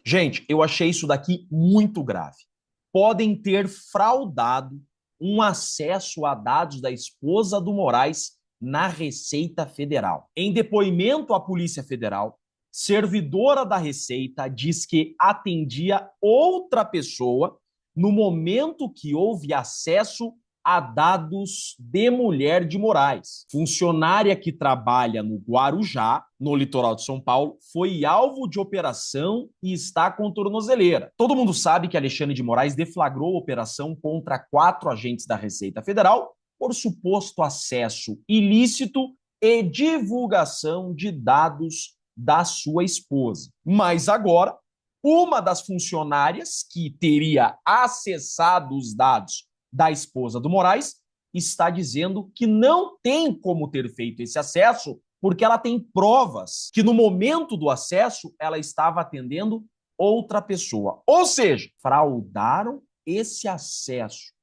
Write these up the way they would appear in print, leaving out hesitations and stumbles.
Gente, eu achei isso daqui muito grave. Podem ter fraudado um acesso a dados da esposa do Moraes na Receita Federal. Em depoimento à Polícia Federal, servidora da Receita diz que atendia outra pessoa no momento que houve acesso a dados de mulher de Moraes. Funcionária que trabalha no Guarujá, no litoral de São Paulo, foi alvo de operação e está com tornozeleira. Todo mundo sabe que Alexandre de Moraes deflagrou operação contra 4 agentes da Receita Federal por suposto acesso ilícito e divulgação de dados da sua esposa. Mas agora, uma das funcionárias que teria acessado os dados da esposa do Moraes está dizendo que não tem como ter feito esse acesso porque ela tem provas que no momento do acesso ela estava atendendo outra pessoa. Ou seja, fraudaram esse acesso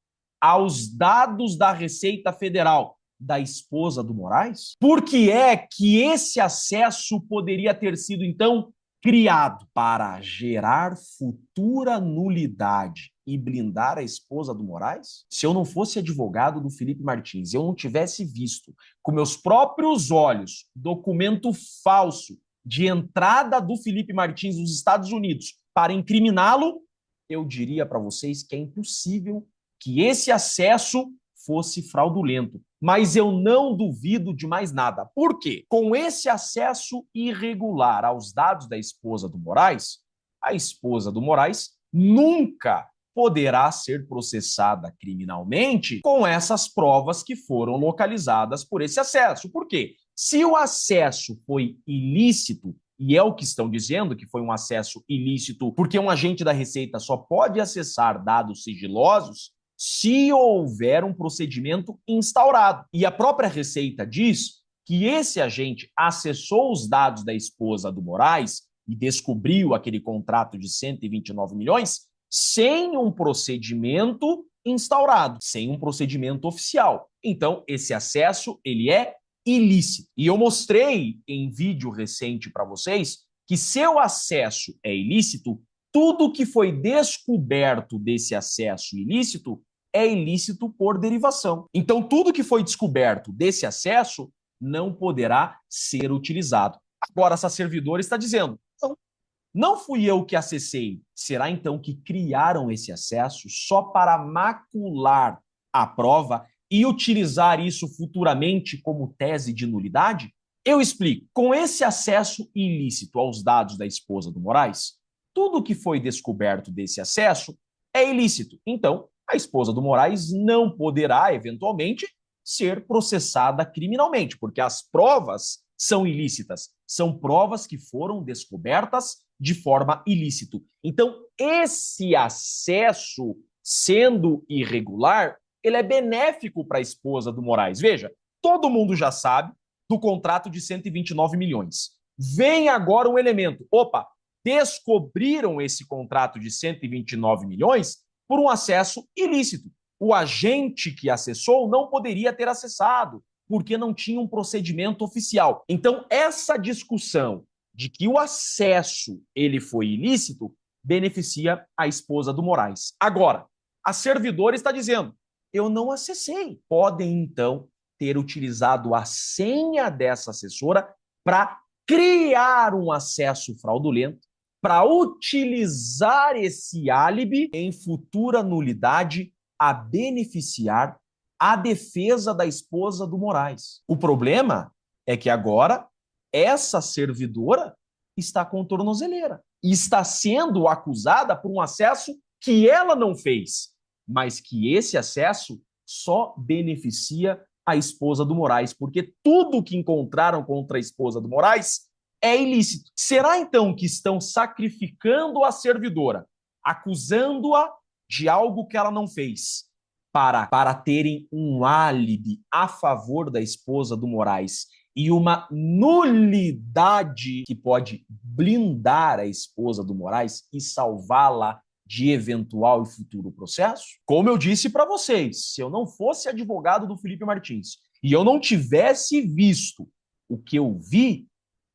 aos dados da Receita Federal da esposa do Moraes? Por que é que esse acesso poderia ter sido, então, criado para gerar futura nulidade e blindar a esposa do Moraes? Se eu não fosse advogado do Felipe Martins, eu não tivesse visto com meus próprios olhos documento falso de entrada do Felipe Martins nos Estados Unidos para incriminá-lo, eu diria para vocês que é impossível que esse acesso fosse fraudulento. Mas eu não duvido de mais nada. Por quê? Com esse acesso irregular aos dados da esposa do Moraes, a esposa do Moraes nunca poderá ser processada criminalmente com essas provas que foram localizadas por esse acesso. Por quê? Se o acesso foi ilícito, e é o que estão dizendo que foi um acesso ilícito, porque um agente da Receita só pode acessar dados sigilosos se houver um procedimento instaurado. E a própria Receita diz que esse agente acessou os dados da esposa do Moraes e descobriu aquele contrato de 129 milhões sem um procedimento instaurado, sem um procedimento oficial. Então, esse acesso, ele é ilícito. E eu mostrei em vídeo recente para vocês que se o acesso é ilícito, tudo que foi descoberto desse acesso ilícito é ilícito por derivação. Então, tudo que foi descoberto desse acesso não poderá ser utilizado. Agora, essa servidora está dizendo, não fui eu que acessei. Será então que criaram esse acesso só para macular a prova e utilizar isso futuramente como tese de nulidade? Eu explico. Com esse acesso ilícito aos dados da esposa do Moraes, tudo que foi descoberto desse acesso é ilícito. Então, a esposa do Moraes não poderá, eventualmente, ser processada criminalmente, porque as provas são ilícitas. São provas que foram descobertas de forma ilícita. Então, esse acesso, sendo irregular, ele é benéfico para a esposa do Moraes. Veja, todo mundo já sabe do contrato de 129 milhões. Vem agora um elemento. Opa, descobriram esse contrato de 129 milhões por um acesso ilícito. O agente que acessou não poderia ter acessado, porque não tinha um procedimento oficial. Então, essa discussão de que o acesso ele foi ilícito beneficia a esposa do Moraes. Agora, a servidora está dizendo, eu não acessei. Podem, então, ter utilizado a senha dessa assessora para criar um acesso fraudulento, para utilizar esse álibi em futura nulidade a beneficiar a defesa da esposa do Moraes. O problema é que agora essa servidora está com tornozeleira e está sendo acusada por um acesso que ela não fez, mas que esse acesso só beneficia a esposa do Moraes, porque tudo que encontraram contra a esposa do Moraes é ilícito. Será então que estão sacrificando a servidora, acusando-a de algo que ela não fez, para terem um álibi a favor da esposa do Moraes e uma nulidade que pode blindar a esposa do Moraes e salvá-la de eventual e futuro processo? Como eu disse para vocês, se eu não fosse advogado do Felipe Martins e eu não tivesse visto o que eu vi,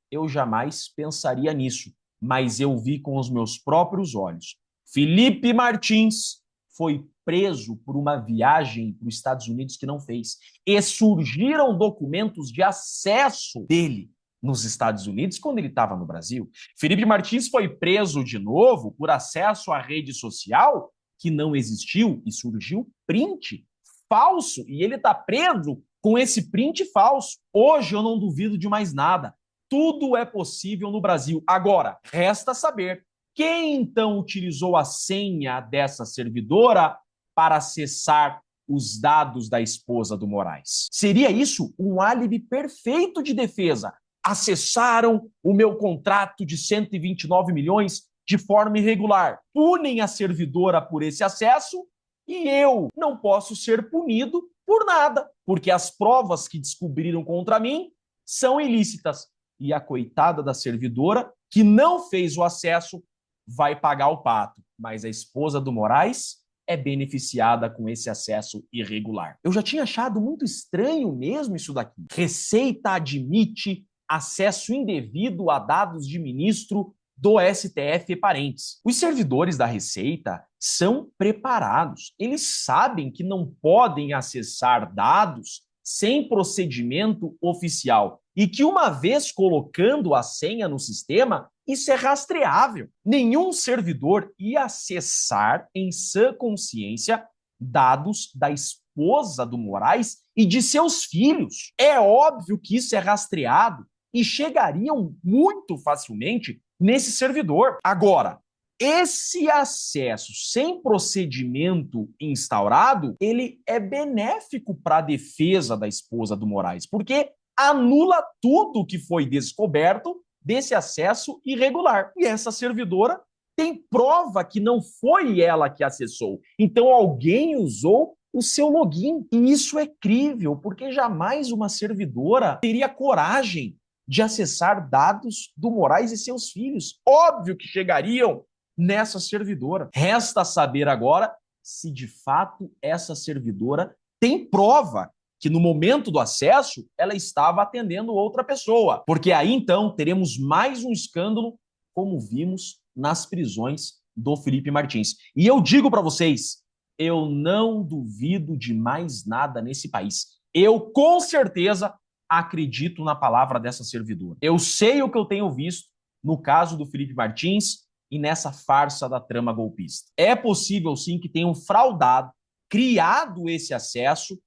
eu jamais pensaria nisso. mas eu vi com os meus próprios olhos. Felipe Martins foi preso por uma viagem para os Estados Unidos que não fez. E surgiram documentos de acesso dele nos Estados Unidos quando ele estava no Brasil. Felipe Martins foi preso de novo por acesso à rede social que não existiu e surgiu print falso. E ele está preso com esse print falso. Hoje eu não duvido de mais nada. Tudo é possível no Brasil. Agora, resta saber quem então utilizou a senha dessa servidora para acessar os dados da esposa do Moraes. Seria isso um álibi perfeito de defesa. Acessaram o meu contrato de 129 milhões de forma irregular. Punem a servidora por esse acesso e eu não posso ser punido por nada, porque as provas que descobriram contra mim são ilícitas. E a coitada da servidora, que não fez o acesso, vai pagar o pato. Mas a esposa do Moraes é beneficiada com esse acesso irregular. Eu já tinha achado muito estranho mesmo isso daqui. Receita admite acesso indevido a dados de ministro do STF e parentes. Os servidores da Receita são preparados. Eles sabem que não podem acessar dados sem procedimento oficial e que, uma vez colocando a senha no sistema, isso é rastreável. Nenhum servidor ia acessar em sã consciência dados da esposa do Moraes e de seus filhos. É óbvio que isso é rastreado e chegariam muito facilmente nesse servidor. Agora, esse acesso sem procedimento instaurado, ele é benéfico para a defesa da esposa do Moraes, porque anula tudo que foi descoberto desse acesso irregular. E essa servidora tem prova que não foi ela que acessou. Então alguém usou o seu login. E isso é crível, porque jamais uma servidora teria coragem de acessar dados do Moraes e seus filhos. Óbvio que chegariam nessa servidora. Resta saber agora se de fato essa servidora tem prova que no momento do acesso ela estava atendendo outra pessoa. Porque aí então teremos mais um escândalo, como vimos nas prisões do Felipe Martins. E eu digo para vocês, eu não duvido de mais nada nesse país. Eu com certeza acredito na palavra dessa servidora. Eu sei o que eu tenho visto no caso do Felipe Martins e nessa farsa da trama golpista. É possível sim que tenham fraudado, criado esse acesso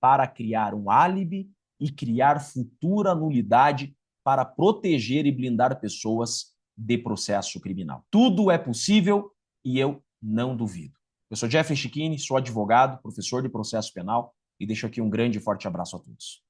para criar um álibi e criar futura nulidade para proteger e blindar pessoas de processo criminal. Tudo é possível e eu não duvido. Eu sou Jeffrey Chiquini, sou advogado, professor de processo penal e deixo aqui um grande e forte abraço a todos.